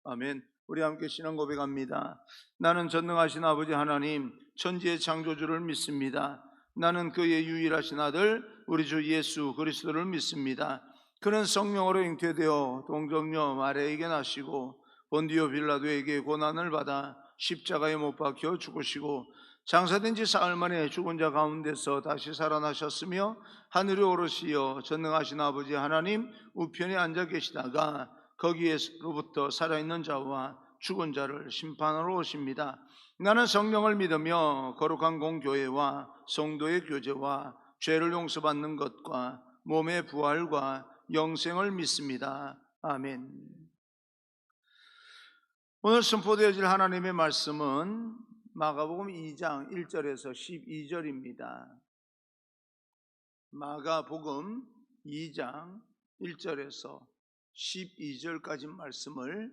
아멘. 우리 함께 신앙 고백합니다. 나는 전능하신 아버지 하나님, 천지의 창조주를 믿습니다. 나는 그의 유일하신 아들 우리 주 예수 그리스도를 믿습니다. 그는 성령으로 잉태되어 동정녀 마리아에게 나시고 본디오 빌라도에게 고난을 받아 십자가에 못 박혀 죽으시고 장사된 지 사흘 만에 죽은 자 가운데서 다시 살아나셨으며 하늘에 오르시어 전능하신 아버지 하나님 우편에 앉아 계시다가 거기에로부터 살아있는 자와 죽은 자를 심판하러 오십니다. 나는 성령을 믿으며 거룩한 공교회와 성도의 교제와 죄를 용서받는 것과 몸의 부활과 영생을 믿습니다. 아멘. 오늘 선포되어질 하나님의 말씀은 마가복음 2장 1절에서 12절입니다. 마가복음 2장 1절에서 12절까지 말씀을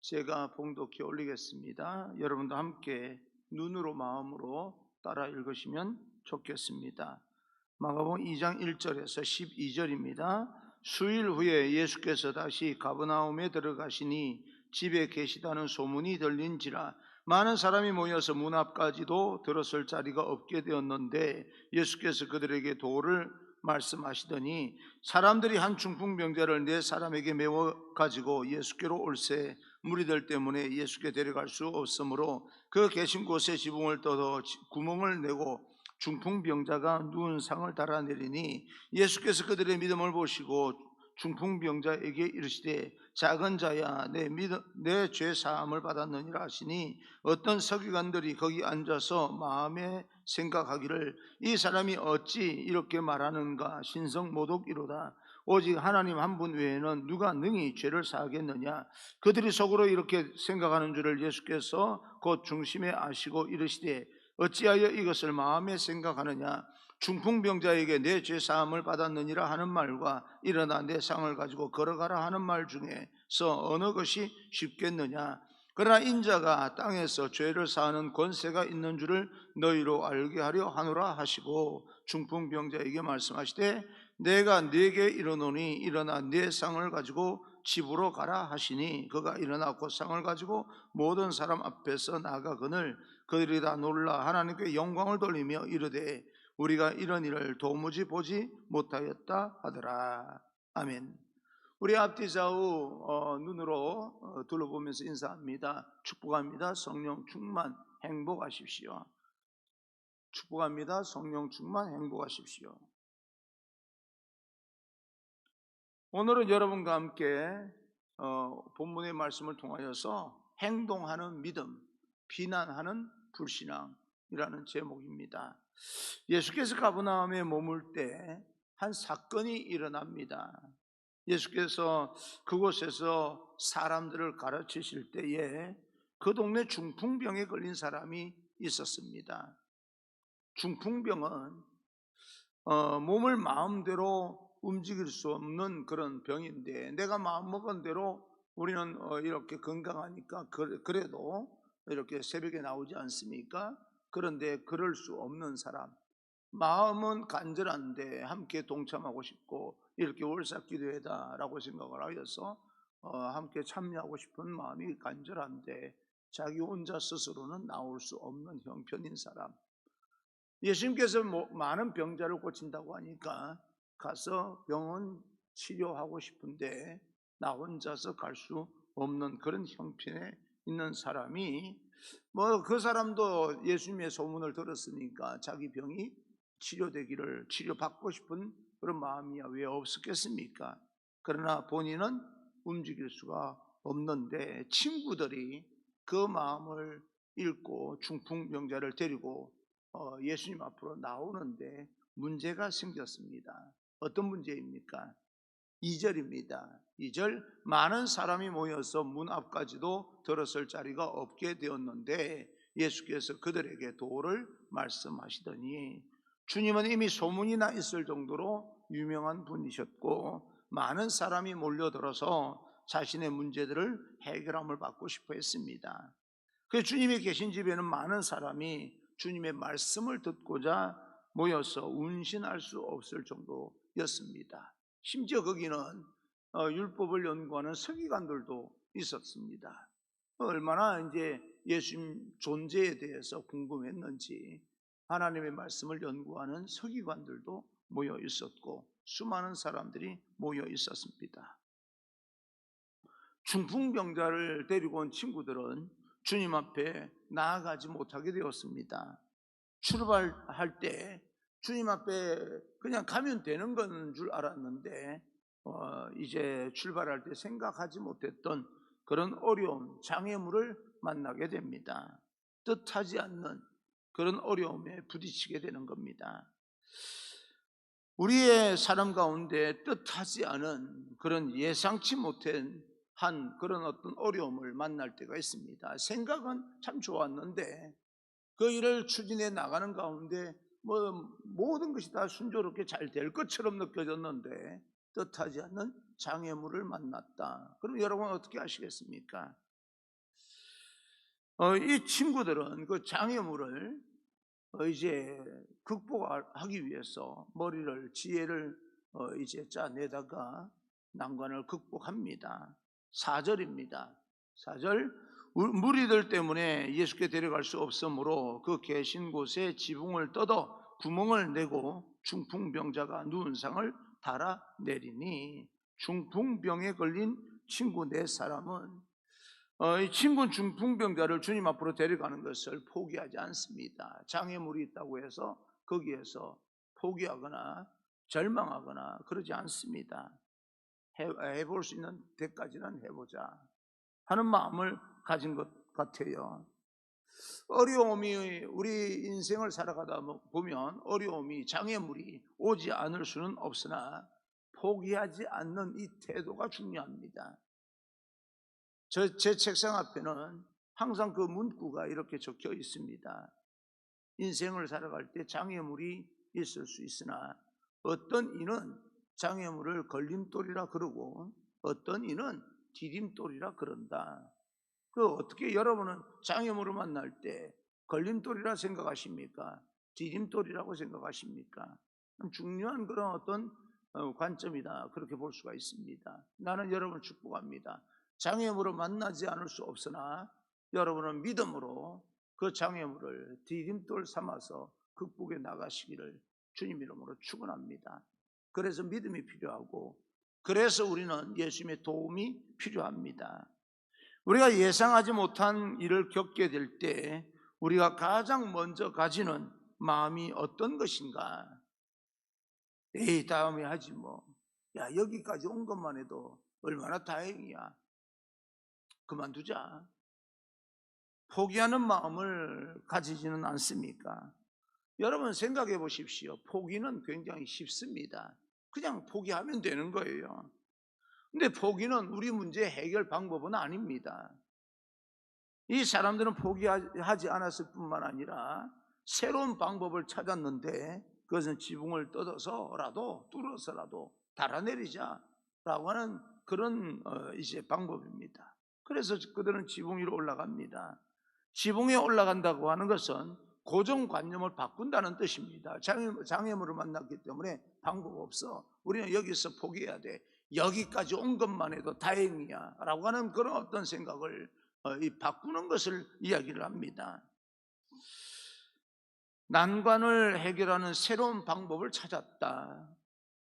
제가 봉독해 올리겠습니다. 여러분도 함께 눈으로 마음으로 따라 읽으시면 좋겠습니다. 마가복음 2장 1절에서 12절입니다. 수일 후에 예수께서 다시 가버나움에 들어가시니 집에 계시다는 소문이 들린지라 많은 사람이 모여서 문 앞까지도 들어설 자리가 없게 되었는데 예수께서 그들에게 도를 말씀하시더니 사람들이 한 중풍병자를 네 사람에게 메워 가지고 예수께로 올세 무리들 때문에 예수께 데려갈 수 없으므로 그 계신 곳에 지붕을 떠서 구멍을 내고 중풍병자가 누운 상을 달아내리니 예수께서 그들의 믿음을 보시고 중풍병자에게 이르시되 작은 자야 내 죄 사함을 받았느니라 하시니 어떤 서기관들이 거기 앉아서 마음에 생각하기를 이 사람이 어찌 이렇게 말하는가 신성모독이로다. 오직 하나님 한 분 외에는 누가 능히 죄를 사하겠느냐. 그들이 속으로 이렇게 생각하는 줄을 예수께서 곧 중심에 아시고 이르시되 어찌하여 이것을 마음에 생각하느냐. 중풍병자에게 내 죄 사함을 받았느니라 하는 말과 일어나 내 상을 가지고 걸어가라 하는 말 중에서 어느 것이 쉽겠느냐. 그러나 인자가 땅에서 죄를 사하는 권세가 있는 줄을 너희로 알게 하려 하노라 하시고 중풍병자에게 말씀하시되 내가 네게 이르노니 일어나 네 상을 가지고 집으로 가라 하시니 그가 일어나 곧 상을 가지고 모든 사람 앞에서 나가거늘 그들이 다 놀라 하나님께 영광을 돌리며 이르되 우리가 이런 일을 도무지 보지 못하였다 하더라. 아멘. 우리 앞뒤 좌우 눈으로 둘러보면서 인사합니다. 축복합니다. 성령 충만 행복하십시오. 축복합니다. 성령 충만 행복하십시오. 오늘은 여러분과 함께 본문의 말씀을 통하여서 행동하는 믿음, 비난하는 불신앙이라는 제목입니다. 예수께서 가버나움에 머물 때 한 사건이 일어납니다. 예수께서 그곳에서 사람들을 가르치실 때에 그 동네 중풍병에 걸린 사람이 있었습니다. 중풍병은 몸을 마음대로 움직일 수 없는 그런 병인데 내가 마음먹은 대로 우리는 이렇게 건강하니까 그래도 이렇게 새벽에 나오지 않습니까? 그런데 그럴 수 없는 사람, 마음은 간절한데 함께 동참하고 싶고 이렇게 월삭기도회다라고 생각을 하여서 함께 참여하고 싶은 마음이 간절한데 자기 혼자 스스로는 나올 수 없는 형편인 사람, 예수님께서 많은 병자를 고친다고 하니까 가서 병원 치료하고 싶은데 나 혼자서 갈 수 없는 그런 형편에 있는 사람이 그 사람도 예수님의 소문을 들었으니까 자기 병이 치료되기를 치료받고 싶은 그런 마음이야 왜 없었겠습니까? 그러나 본인은 움직일 수가 없는데 친구들이 그 마음을 읽고 중풍병자를 데리고 예수님 앞으로 나오는데 문제가 생겼습니다. 어떤 문제입니까? 2절입니다. 2절 많은 사람이 모여서 문 앞까지도 들어설 자리가 없게 되었는데 예수께서 그들에게 도를 말씀하시더니 주님은 이미 소문이 나 있을 정도로 유명한 분이셨고 많은 사람이 몰려들어서 자신의 문제들을 해결함을 받고 싶어 했습니다. 그 주님이 계신 집에는 많은 사람이 주님의 말씀을 듣고자 모여서 운신할 수 없을 정도였습니다. 심지어 거기는 율법을 연구하는 서기관들도 있었습니다. 얼마나 이제 예수님 존재에 대해서 궁금했는지 하나님의 말씀을 연구하는 서기관들도 모여 있었고 수많은 사람들이 모여 있었습니다. 중풍병자를 데리고 온 친구들은 주님 앞에 나아가지 못하게 되었습니다. 출발할 때 주님 앞에 그냥 가면 되는 건 줄 알았는데 이제 출발할 때 생각하지 못했던 그런 어려움, 장애물을 만나게 됩니다. 뜻하지 않는 그런 어려움에 부딪히게 되는 겁니다. 우리의 삶 가운데 뜻하지 않은 그런 예상치 못한 그런 어떤 어려움을 만날 때가 있습니다. 생각은 참 좋았는데 그 일을 추진해 나가는 가운데 모든 것이 다 순조롭게 잘 될 것처럼 느껴졌는데 뜻하지 않는 장애물을 만났다. 그럼 여러분 어떻게 하시겠습니까? 이 친구들은 그 장애물을 이제 극복하기 위해서 지혜를 이제 짜내다가 난관을 극복합니다. 4절입니다. 4절, 무리들 때문에 예수께 데려갈 수 없으므로 그 계신 곳에 지붕을 뜯어 구멍을 내고 중풍병자가 누운 상을 달아내리니, 중풍병에 걸린 친구 4사람은 이 친구 중풍병자를 주님 앞으로 데려가는 것을 포기하지 않습니다. 장애물이 있다고 해서 거기에서 포기하거나 절망하거나 그러지 않습니다. 해볼 수 있는 데까지는 해보자 하는 마음을 가진 것 같아요. 어려움이 우리 인생을 살아가다 보면 어려움이, 장애물이 오지 않을 수는 없으나 포기하지 않는 이 태도가 중요합니다. 제 책상 앞에는 항상 그 문구가 이렇게 적혀 있습니다. 인생을 살아갈 때 장애물이 있을 수 있으나 어떤 이는 장애물을 걸림돌이라 그러고 어떤 이는 디딤돌이라 그런다. 어떻게 여러분은 장애물을 만날 때 걸림돌이라 생각하십니까? 디딤돌이라고 생각하십니까? 중요한 그런 어떤 관점이다, 그렇게 볼 수가 있습니다. 나는 여러분을 축복합니다. 장애물을 만나지 않을 수 없으나 여러분은 믿음으로 그 장애물을 디딤돌 삼아서 극복해 나가시기를 주님 이름으로 축원합니다. 그래서 믿음이 필요하고, 그래서 우리는 예수님의 도움이 필요합니다. 우리가 예상하지 못한 일을 겪게 될 때 우리가 가장 먼저 가지는 마음이 어떤 것인가? 에이, 다음에 하지 뭐. 야, 여기까지 온 것만 해도 얼마나 다행이야. 그만두자. 포기하는 마음을 가지지는 않습니까? 여러분 생각해 보십시오. 포기는 굉장히 쉽습니다. 그냥 포기하면 되는 거예요. 근데 포기는 우리 문제 해결 방법은 아닙니다. 이 사람들은 포기하지 않았을 뿐만 아니라 새로운 방법을 찾았는데, 그것은 지붕을 뚫어서라도 달아내리자라고 하는 그런 이제 방법입니다. 그래서 그들은 지붕 위로 올라갑니다. 지붕에 올라간다고 하는 것은 고정관념을 바꾼다는 뜻입니다. 장애물을 만났기 때문에 방법 없어, 우리는 여기서 포기해야 돼, 여기까지 온 것만 해도 다행이야 라고 하는 그런 어떤 생각을 바꾸는 것을 이야기를 합니다. 난관을 해결하는 새로운 방법을 찾았다.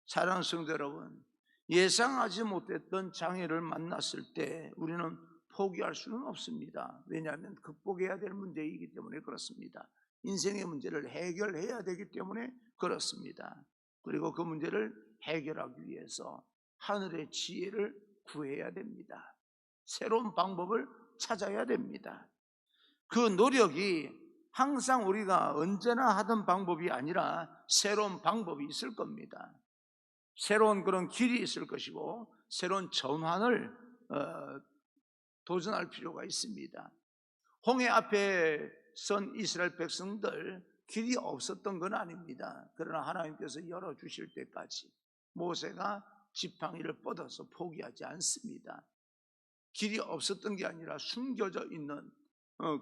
사랑하는 성도 여러분, 예상하지 못했던 장애를 만났을 때 우리는 포기할 수는 없습니다. 왜냐하면 극복해야 될 문제이기 때문에 그렇습니다. 인생의 문제를 해결해야 되기 때문에 그렇습니다. 그리고 그 문제를 해결하기 위해서 하늘의 지혜를 구해야 됩니다. 새로운 방법을 찾아야 됩니다. 그 노력이 항상 우리가 언제나 하던 방법이 아니라 새로운 방법이 있을 겁니다. 새로운 그런 길이 있을 것이고 새로운 전환을 도전할 필요가 있습니다. 홍해 앞에 선 이스라엘 백성들, 길이 없었던 건 아닙니다. 그러나 하나님께서 열어주실 때까지 모세가 지팡이를 뻗어서 포기하지 않습니다. 길이 없었던 게 아니라 숨겨져 있는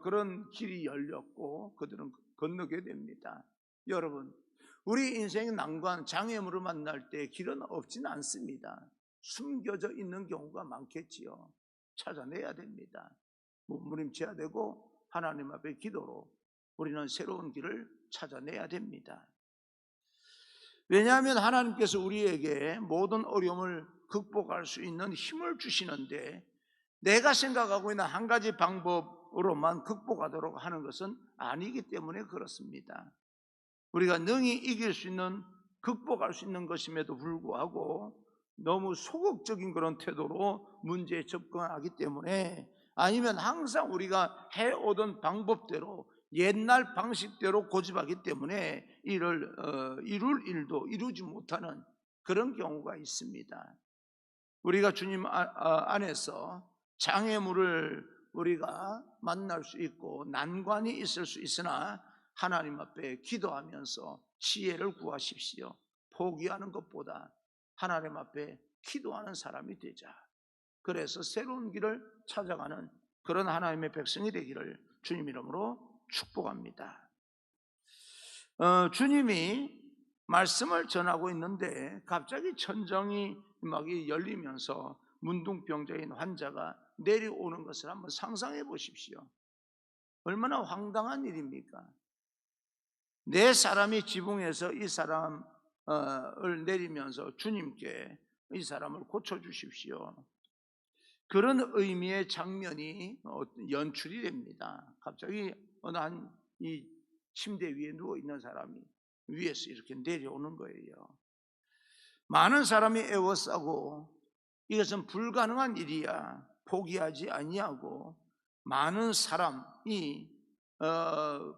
그런 길이 열렸고 그들은 건너게 됩니다. 여러분, 우리 인생의 난관, 장애물을 만날 때 길은 없지는 않습니다. 숨겨져 있는 경우가 많겠지요. 찾아내야 됩니다. 몸부림쳐야 되고 하나님 앞에 기도로 우리는 새로운 길을 찾아내야 됩니다. 왜냐하면 하나님께서 우리에게 모든 어려움을 극복할 수 있는 힘을 주시는데, 내가 생각하고 있는 한 가지 방법으로만 극복하도록 하는 것은 아니기 때문에 그렇습니다. 우리가 능히 이길 수 있는, 극복할 수 있는 것임에도 불구하고 너무 소극적인 그런 태도로 문제에 접근하기 때문에, 아니면 항상 우리가 해오던 방법대로 옛날 방식대로 고집하기 때문에 이룰 일도 이루지 못하는 그런 경우가 있습니다. 우리가 주님 안에서 장애물을 우리가 만날 수 있고 난관이 있을 수 있으나, 하나님 앞에 기도하면서 지혜를 구하십시오. 포기하는 것보다 하나님 앞에 기도하는 사람이 되자. 그래서 새로운 길을 찾아가는 그런 하나님의 백성이 되기를 주님 이름으로 축복합니다. 주님이 말씀을 전하고 있는데 갑자기 천정이 막 열리면서 문둥병자인 환자가 내려오는 것을 한번 상상해 보십시오. 얼마나 황당한 일입니까? 네 사람이 지붕에서 이 사람을 내리면서 주님께 이 사람을 고쳐주십시오, 그런 의미의 장면이 연출이 됩니다. 갑자기 어느 이 침대 위에 누워있는 사람이 위에서 이렇게 내려오는 거예요. 많은 사람이 애워싸고 이것은 불가능한 일이야 포기하지 아니하고, 많은 사람이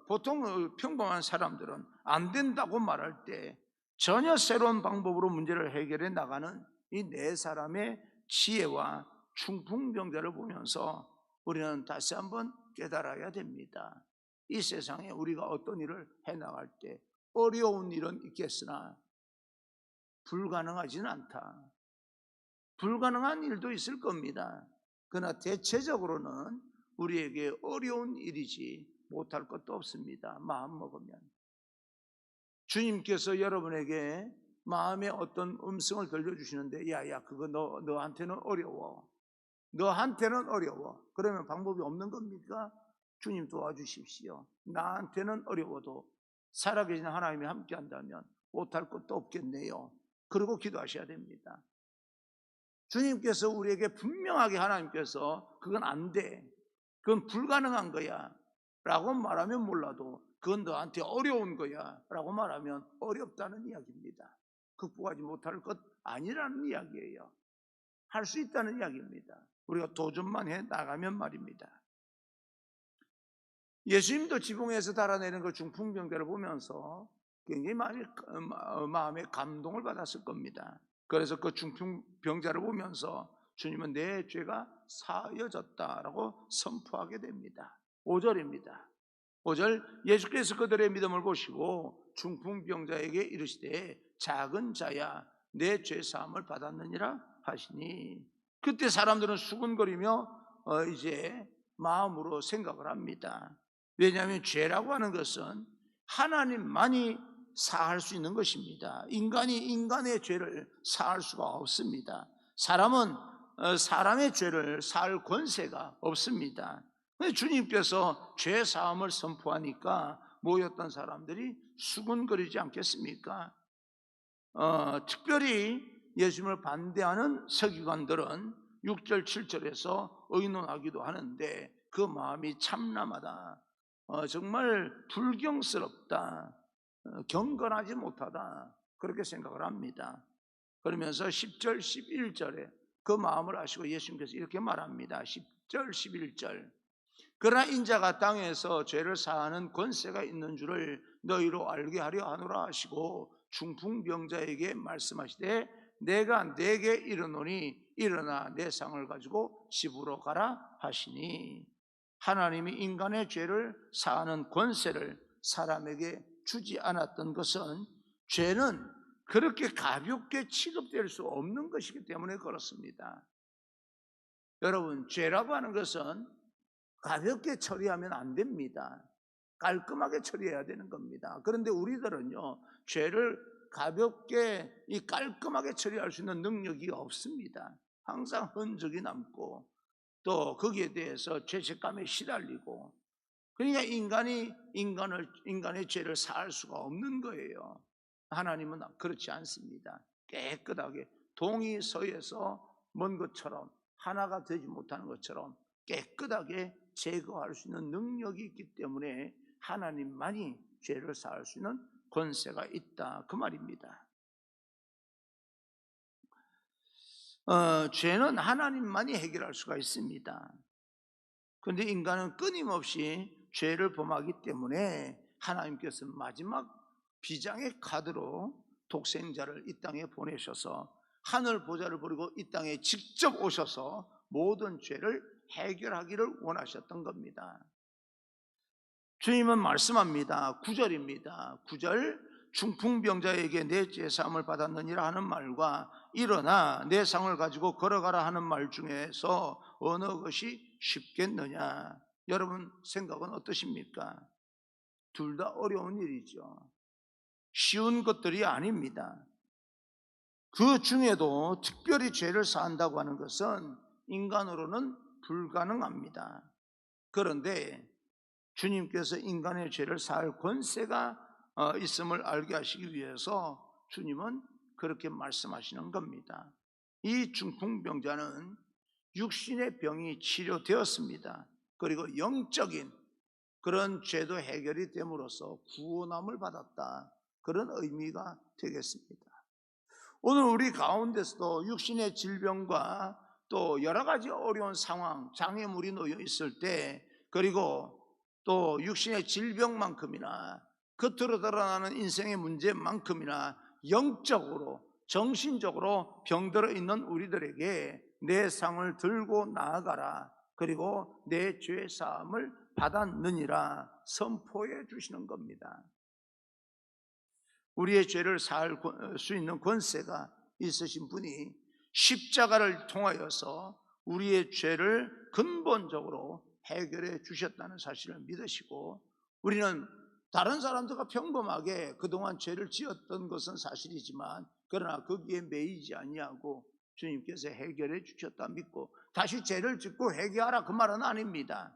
보통 평범한 사람들은 안 된다고 말할 때 전혀 새로운 방법으로 문제를 해결해 나가는 이 네 사람의 지혜와 충풍병자를 보면서 우리는 다시 한번 깨달아야 됩니다. 이 세상에 우리가 어떤 일을 해나갈 때 어려운 일은 있겠으나 불가능하지는 않다. 불가능한 일도 있을 겁니다. 그러나 대체적으로는 우리에게 어려운 일이지 못할 것도 없습니다. 마음 먹으면. 주님께서 여러분에게 마음에 어떤 음성을 들려주시는데, 야야 그거 너한테는 어려워, 너한테는 어려워. 그러면 방법이 없는 겁니까? 주님 도와주십시오. 나한테는 어려워도 살아계신 하나님이 함께 한다면 못할 것도 없겠네요. 그러고 기도하셔야 됩니다. 주님께서 우리에게 분명하게, 하나님께서 그건 안 돼, 그건 불가능한 거야 라고 말하면 몰라도, 그건 너한테 어려운 거야 라고 말하면 어렵다는 이야기입니다. 극복하지 못할 것 아니라는 이야기예요. 할 수 있다는 이야기입니다. 우리가 도전만 해 나가면 말입니다. 예수님도 지붕에서 달아내는 그 중풍병자를 보면서 굉장히 마음에 감동을 받았을 겁니다. 그래서 그 중풍병자를 보면서 주님은 내 죄가 사하여졌다라고 선포하게 됩니다. 5절입니다. 5절, 예수께서 그들의 믿음을 보시고 중풍병자에게 이르시되 작은 자야 내 죄 사함을 받았느니라 하시니, 그때 사람들은 수군거리며 이제 마음으로 생각을 합니다. 왜냐하면 죄라고 하는 것은 하나님만이 사할 수 있는 것입니다. 인간이 인간의 죄를 사할 수가 없습니다. 사람은 사람의 죄를 사할 권세가 없습니다. 주님께서 죄 사함을 선포하니까 모였던 사람들이 수군거리지 않겠습니까? 특별히 예수님을 반대하는 서기관들은 6절 7절에서 의논하기도 하는데 그 마음이 참남하다, 정말 불경스럽다, 경건하지 못하다, 그렇게 생각을 합니다. 그러면서 10절 11절에 그 마음을 아시고 예수님께서 이렇게 말합니다. 10절 11절, 그러나 인자가 땅에서 죄를 사하는 권세가 있는 줄을 너희로 알게 하려 하노라 하시고, 중풍병자에게 말씀하시되 내가 네게 이르노니 일어나 내 상을 가지고 집으로 가라 하시니, 하나님이 인간의 죄를 사하는 권세를 사람에게 주지 않았던 것은 죄는 그렇게 가볍게 취급될 수 없는 것이기 때문에 그렇습니다. 여러분, 죄라고 하는 것은 가볍게 처리하면 안 됩니다. 깔끔하게 처리해야 되는 겁니다. 그런데 우리들은요, 죄를 가볍게 깔끔하게 처리할 수 있는 능력이 없습니다. 항상 흔적이 남고 또 거기에 대해서 죄책감에 시달리고, 그러니까 인간의 죄를 사할 수가 없는 거예요. 하나님은 그렇지 않습니다. 깨끗하게 동이 서에서 먼 것처럼, 하나가 되지 못하는 것처럼 깨끗하게 제거할 수 있는 능력이 있기 때문에 하나님만이 죄를 사할 수 있는 권세가 있다, 그 말입니다. 죄는 하나님만이 해결할 수가 있습니다. 그런데 인간은 끊임없이 죄를 범하기 때문에 하나님께서 마지막 비장의 카드로 독생자를 이 땅에 보내셔서 하늘 보좌를 버리고 이 땅에 직접 오셔서 모든 죄를 해결하기를 원하셨던 겁니다. 주님은 말씀합니다. 9절입니다. 9절, 중풍병자에게 내 죄 사함을 받았느니라 하는 말과 일어나 내 상을 가지고 걸어가라 하는 말 중에서 어느 것이 쉽겠느냐? 여러분 생각은 어떠십니까? 둘 다 어려운 일이죠. 쉬운 것들이 아닙니다. 그 중에도 특별히 죄를 사한다고 하는 것은 인간으로는 불가능합니다. 그런데 주님께서 인간의 죄를 사할 권세가 있음을 알게 하시기 위해서 주님은 그렇게 말씀하시는 겁니다. 이 중풍병자는 육신의 병이 치료되었습니다. 그리고 영적인 그런 죄도 해결이 됨으로써 구원함을 받았다, 그런 의미가 되겠습니다. 오늘 우리 가운데서도 육신의 질병과 또 여러 가지 어려운 상황, 장애물이 놓여 있을 때, 그리고 또 육신의 질병만큼이나 겉으로 드러나는 인생의 문제만큼이나 영적으로, 정신적으로 병들어 있는 우리들에게 내 상을 들고 나아가라, 그리고 내 죄 사함을 받았느니라 선포해 주시는 겁니다. 우리의 죄를 사할 수 있는 권세가 있으신 분이 십자가를 통하여서 우리의 죄를 근본적으로 해결해 주셨다는 사실을 믿으시고, 우리는 다른 사람들과 평범하게 그동안 죄를 지었던 것은 사실이지만 그러나 거기에 매이지 아니하고 주님께서 해결해 주셨다 믿고 다시 죄를 짓고 회개하라, 그 말은 아닙니다.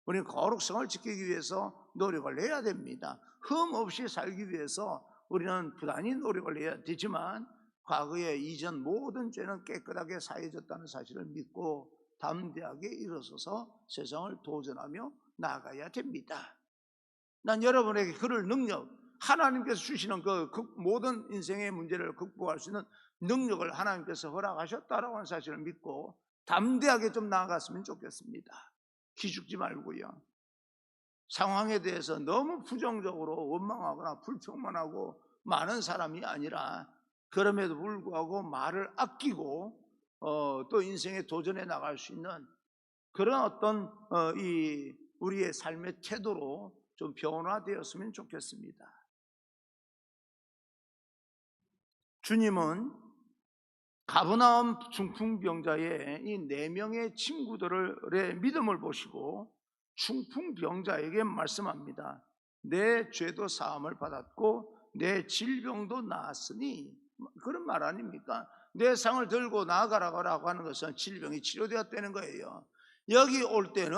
우리는 거룩성을 지키기 위해서 노력을 해야 됩니다. 흠 없이 살기 위해서 우리는 부단히 노력을 해야 되지만 과거의 이전 모든 죄는 깨끗하게 사해졌다는 사실을 믿고 담대하게 일어서서 세상을 도전하며 나아가야 됩니다. 난 여러분에게 그럴 능력, 하나님께서 주시는 그 모든 인생의 문제를 극복할 수 있는 능력을 하나님께서 허락하셨다라고 하는 사실을 믿고 담대하게 좀 나아갔으면 좋겠습니다. 기죽지 말고요. 상황에 대해서 너무 부정적으로 원망하거나 불평만하고 많은 사람이 아니라, 그럼에도 불구하고 말을 아끼고 또 인생에 도전해 나갈 수 있는 그런 어떤 이 우리의 삶의 태도로 좀 변화되었으면 좋겠습니다. 주님은 가버나움 중풍병자의 이 4명의 친구들의 믿음을 보시고 중풍병자에게 말씀합니다. 내 죄도 사함을 받았고 내 질병도 나았으니, 그런 말 아닙니까? 내 상을 들고 나아가라고 하는 것은 질병이 치료되었다는 거예요. 여기 올 때는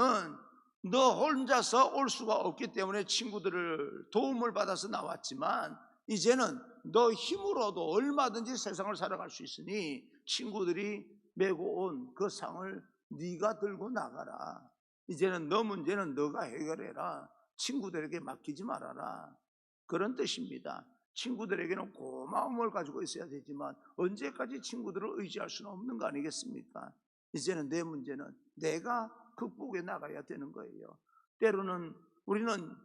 너 혼자서 올 수가 없기 때문에 친구들을 도움을 받아서 나왔지만 이제는 너 힘으로도 얼마든지 세상을 살아갈 수 있으니 친구들이 메고 온 그 상을 네가 들고 나가라. 이제는 너 문제는 너가 해결해라. 친구들에게 맡기지 말아라. 그런 뜻입니다. 친구들에게는 고마움을 가지고 있어야 되지만 언제까지 친구들을 의지할 수는 없는 거 아니겠습니까? 이제는 내 문제는 내가 극복해 나가야 되는 거예요. 때로는 우리는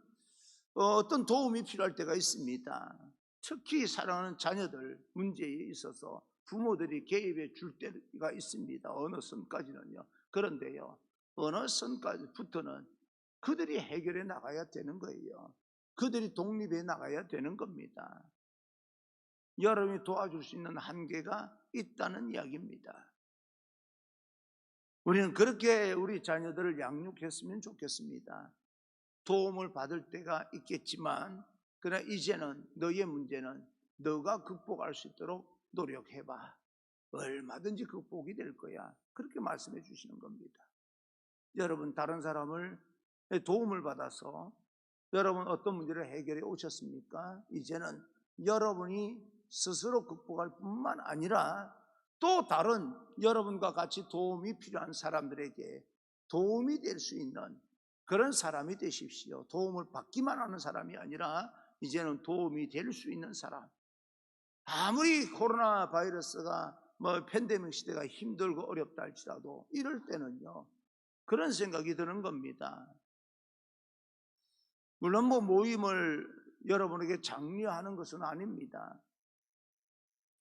어떤 도움이 필요할 때가 있습니다. 특히 사랑하는 자녀들 문제에 있어서 부모들이 개입해 줄 때가 있습니다. 어느 선까지는요. 그런데요, 어느 선까지부터는 그들이 해결해 나가야 되는 거예요. 그들이 독립해 나가야 되는 겁니다. 여러분이 도와줄 수 있는 한계가 있다는 이야기입니다. 우리는 그렇게 우리 자녀들을 양육했으면 좋겠습니다. 도움을 받을 때가 있겠지만 그러나 이제는 너의 문제는 너가 극복할 수 있도록 노력해봐. 얼마든지 극복이 될 거야. 그렇게 말씀해 주시는 겁니다. 여러분 다른 사람을 도움을 받아서 여러분 어떤 문제를 해결해 오셨습니까? 이제는 여러분이 스스로 극복할 뿐만 아니라 또 다른 여러분과 같이 도움이 필요한 사람들에게 도움이 될 수 있는 그런 사람이 되십시오. 도움을 받기만 하는 사람이 아니라 이제는 도움이 될 수 있는 사람. 아무리 코로나 바이러스가 팬데믹 시대가 힘들고 어렵다 할지라도 이럴 때는요, 그런 생각이 드는 겁니다. 물론 모임을 여러분에게 장려하는 것은 아닙니다.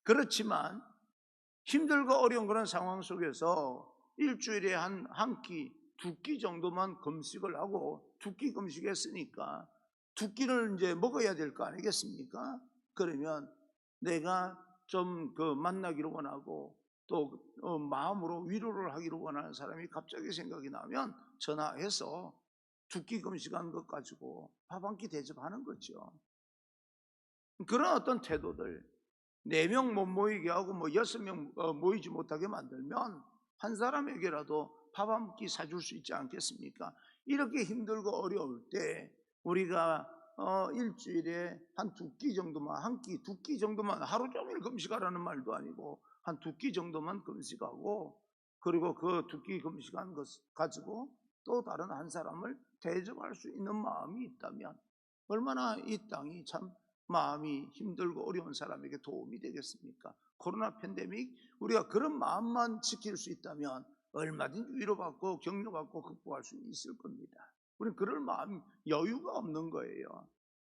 그렇지만 힘들고 어려운 그런 상황 속에서 일주일에 한 끼, 두 끼 정도만 금식을 하고 두 끼 금식했으니까 두 끼를 이제 먹어야 될 거 아니겠습니까? 그러면 내가 좀 만나기를 원하고 또 마음으로 위로를 하기를 원하는 사람이 갑자기 생각이 나면 전화해서 두 끼 금식한 것 가지고 밥 한 끼 대접하는 거죠. 그런 어떤 태도들, 4명 못 모이게 하고 6명 모이지 못하게 만들면 한 사람에게라도 밥 한 끼 사줄 수 있지 않겠습니까? 이렇게 힘들고 어려울 때 우리가 일주일에 한 두 끼 정도만, 한 끼, 두 끼 정도만, 하루 종일 금식하라는 말도 아니고 한 두 끼 정도만 금식하고, 그리고 그 두 끼 금식한 것 가지고 또 다른 한 사람을 대접할 수 있는 마음이 있다면 얼마나 이 땅이 참 마음이 힘들고 어려운 사람에게 도움이 되겠습니까? 코로나 팬데믹, 우리가 그런 마음만 지킬 수 있다면 얼마든지 위로받고 격려받고 극복할 수 있을 겁니다. 우리는 그럴 마음, 여유가 없는 거예요.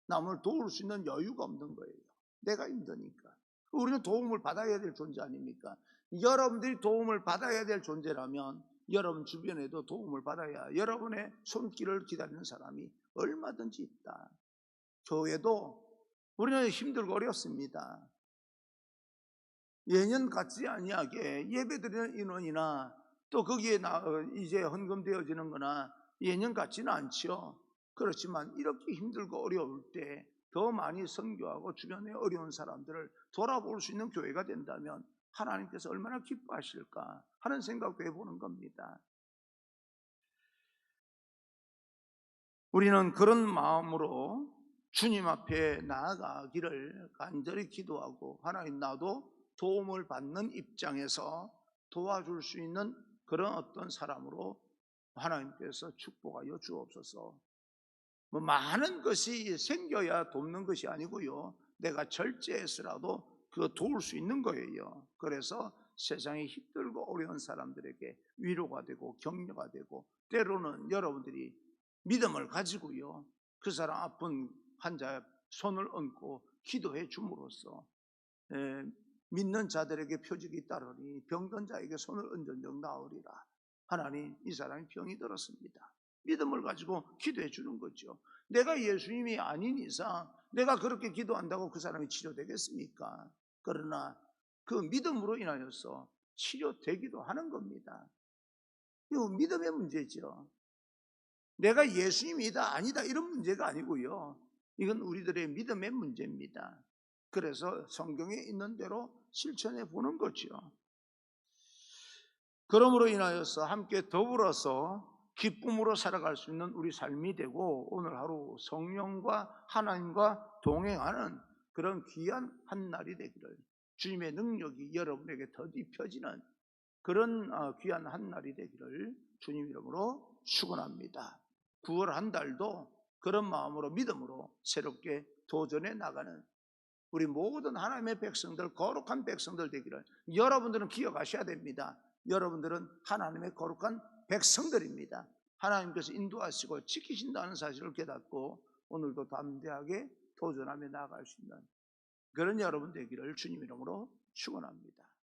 남을 도울 수 있는 여유가 없는 거예요. 내가 힘드니까. 우리는 도움을 받아야 될 존재 아닙니까? 여러분들이 도움을 받아야 될 존재라면 여러분 주변에도 도움을 받아야 여러분의 손길을 기다리는 사람이 얼마든지 있다. 교회도 우리는 힘들고 어렵습니다. 예년 같지 아니하게 예배드리는 인원이나 또 거기에 이제 헌금되어지는 거나 예년 같지는 않죠. 그렇지만 이렇게 힘들고 어려울 때 더 많이 선교하고 주변에 어려운 사람들을 돌아볼 수 있는 교회가 된다면 하나님께서 얼마나 기뻐하실까 하는 생각도 해보는 겁니다. 우리는 그런 마음으로 주님 앞에 나아가기를 간절히 기도하고, 하나님, 나도 도움을 받는 입장에서 도와줄 수 있는 그런 어떤 사람으로 하나님께서 축복하여 주옵소서. 많은 것이 생겨야 돕는 것이 아니고요, 내가 절제해서라도 그거 도울 수 있는 거예요. 그래서 세상에 힘들고 어려운 사람들에게 위로가 되고 격려가 되고, 때로는 여러분들이 믿음을 가지고요, 그 사람 아픈 환자의 손을 얹고 기도해 줌으로써 믿는 자들에게 표적이 따르니 병든 자에게 손을 얹은 적 나으리라. 하나님, 이 사람이 병이 들었습니다. 믿음을 가지고 기도해 주는 거죠. 내가 예수님이 아닌 이상 내가 그렇게 기도한다고 그 사람이 치료되겠습니까? 그러나 그 믿음으로 인하여서 치료되기도 하는 겁니다. 이거 믿음의 문제죠. 내가 예수님이다 아니다 이런 문제가 아니고요, 이건 우리들의 믿음의 문제입니다. 그래서 성경에 있는 대로 실천해 보는 거죠. 그러므로 인하여서 함께 더불어서 기쁨으로 살아갈 수 있는 우리 삶이 되고, 오늘 하루 성령과 하나님과 동행하는 그런 귀한 한 날이 되기를, 주님의 능력이 여러분에게 더입혀지는 그런 귀한 한 날이 되기를 주님 이름으로 축원합니다. 9월 한 달도 그런 마음으로 믿음으로 새롭게 도전해 나가는 우리 모든 하나님의 백성들, 거룩한 백성들 되기를 여러분들은 기억하셔야 됩니다. 여러분들은 하나님의 거룩한 백성들입니다. 하나님께서 인도하시고 지키신다는 사실을 깨닫고 오늘도 담대하게 도전하며 나아갈 수 있는 그런 여러분 되기를 주님 이름으로 축원합니다.